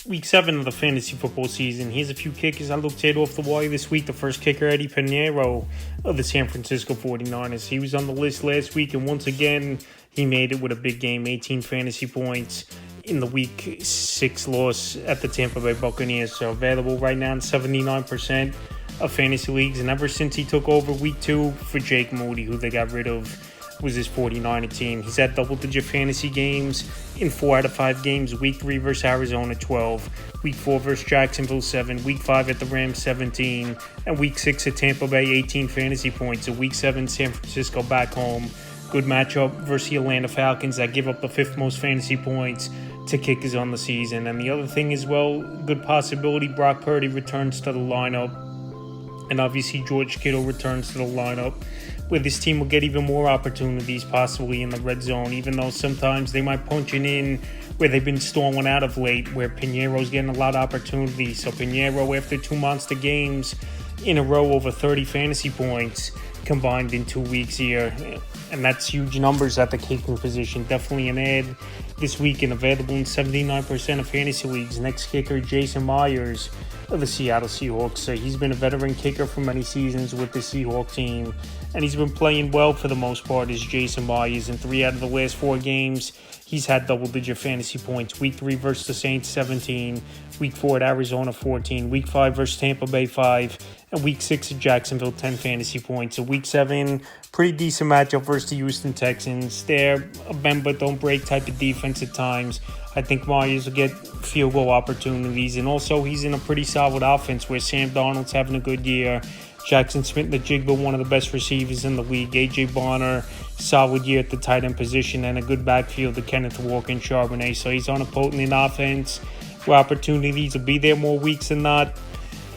Week 7 of the fantasy football season. Here's a few kickers I looked at off the wire this week. The first kicker, Eddie Pinheiro of the San Francisco 49ers. He was on the list last week, and once again, he made it with a big game, 18 fantasy points in the Week 6 loss at the Tampa Bay Buccaneers. So available right now in 79% of fantasy leagues. And ever since he took over Week 2 for Jake Moody, who they got rid of, was his 49er team. He's had double-digit fantasy games in 4 out of 5 games. Week 3 versus Arizona, 12. Week 4 versus Jacksonville, 7. Week 5 at the Rams, 17. And Week 6 at Tampa Bay, 18 fantasy points. So Week 7, San Francisco back home. Good matchup versus the Atlanta Falcons that give up the 5th most fantasy points to kickers on the season. And the other thing as well, good possibility, Brock Purdy returns to the lineup. And obviously George Kittle returns to the lineup, where this team will get even more opportunities possibly in the red zone, even though sometimes they might punch it in where they've been stalling out of late, where Pinheiro's getting a lot of opportunities. So Pinheiro, after 2 monster games in a row, over 30 fantasy points combined in 2 weeks here. And that's huge numbers at the kicking position. Definitely an ad this week and available in 79% of fantasy leagues. Next kicker, Jason Myers of the Seattle Seahawks. So he's been a veteran kicker for many seasons with the Seahawks team, and he's been playing well for the most part as Jason Myers. In 3 out of the last 4 games, he's had double-digit fantasy points. Week 3 versus the Saints, 17. Week 4 at Arizona, 14. Week 5 versus Tampa Bay, 5. And Week 6 at Jacksonville, 10 fantasy points. So Week 7, pretty decent matchup versus the Houston Texans. They're a bend but don't break type of defense at times. I think Myers will get field goal opportunities. And also, he's in a pretty solid offense where Sam Darnold's having a good year. Jackson Smith-Njigba, one of the best receivers in the league. A.J. Bonner, solid year at the tight end position, and a good backfield to Kenneth Walker and Charbonnet. So he's on a potent offense where opportunities will be there more weeks than not.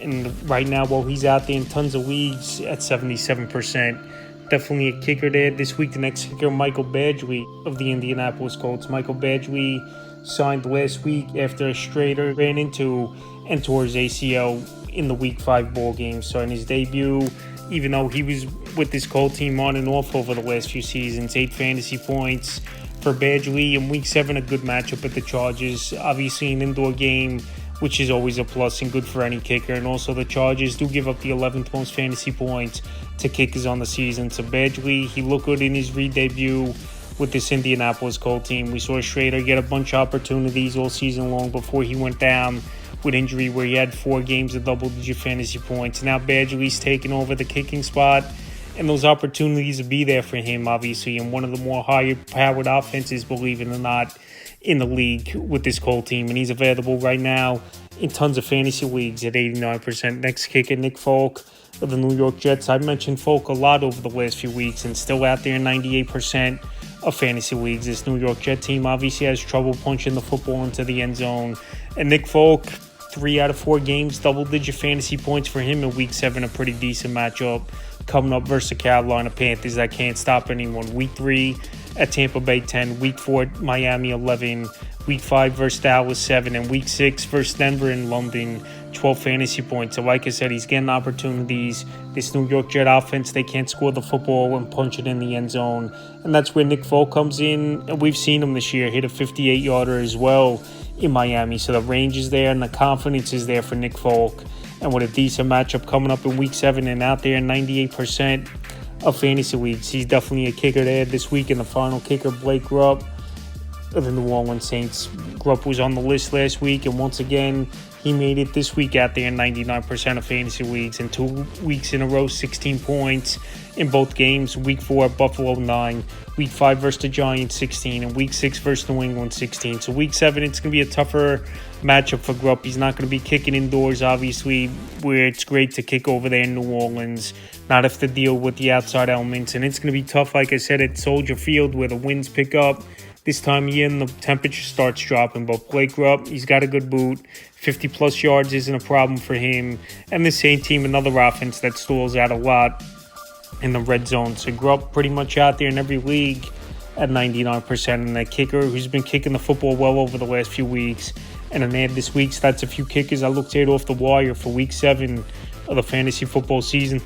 And right now, while he's out there in tons of leagues at 77%, definitely a kicker there. This week, the next kicker, Michael Badgley of the Indianapolis Colts. Michael Badgley signed last week after a straighter ran into and tore his ACL in the Week 5 ball game. So in his debut, even though he was with this Colt team on and off over the last few seasons, 8 fantasy points for Badgley. In Week 7, a good matchup at the Chargers. Obviously an indoor game, which is always a plus and good for any kicker. And also the Chargers do give up the 11th most fantasy points to kickers on the season. So Badgley, he looked good in his re-debut with this Indianapolis Colt team. We saw Schrader get a bunch of opportunities all season long before he went down with injury, where he had 4 games of double-digit fantasy points. Now Badgley's taking over the kicking spot, and those opportunities will be there for him, obviously, in one of the more higher-powered offenses, believe it or not, in the league with this Colt team. And he's available right now in tons of fantasy leagues at 89%. Next kicker, Nick Folk of the New York Jets. I've mentioned Folk a lot over the last few weeks, and still out there in 98% of fantasy leagues. This New York Jet team obviously has trouble punching the football into the end zone. And Nick Folk, 3 out of 4 games, double-digit fantasy points for him in Week 7, a pretty decent matchup coming up versus the Carolina Panthers that can't stop anyone. Week 3 at Tampa Bay, 10. Week 4 at Miami, 11. Week 5 versus Dallas, 7. And Week 6 versus Denver in London, 12 fantasy points. So like I said, he's getting opportunities. This New York Jet offense, they can't score the football and punch it in the end zone. And that's where Nick Folk comes in. And we've seen him this year hit a 58-yarder as well in Miami. So the range is there and the confidence is there for Nick Folk. And with a decent matchup coming up in Week 7 and out there in 98% of fantasy leagues, he's definitely a kicker there this week. And the final kicker, Blake Grupp of the New Orleans Saints. Grupp was on the list last week, and once again, he made it this week out there in 99% of fantasy leagues. In 2 weeks in a row, 16 points in both games. Week 4 at Buffalo, 9. Week 5 versus the Giants, 16. And Week 6 versus New England, 16. So Week 7, it's going to be a tougher matchup for Grupp. He's not going to be kicking indoors, obviously, where it's great to kick over there in New Orleans. Not have to deal with the outside elements. And it's going to be tough, like I said, at Soldier Field, where the winds pick up this time of year and the temperature starts dropping. But Blake Grupp, he's got a good boot. 50-plus yards isn't a problem for him. And the same team, another offense that stalls out a lot in the red zone. So Grupp pretty much out there in every league at 99%. And that kicker who's been kicking the football well over the last few weeks. And an ad this week, so that's a few kickers I looked at off the wire for Week 7 of the fantasy football season.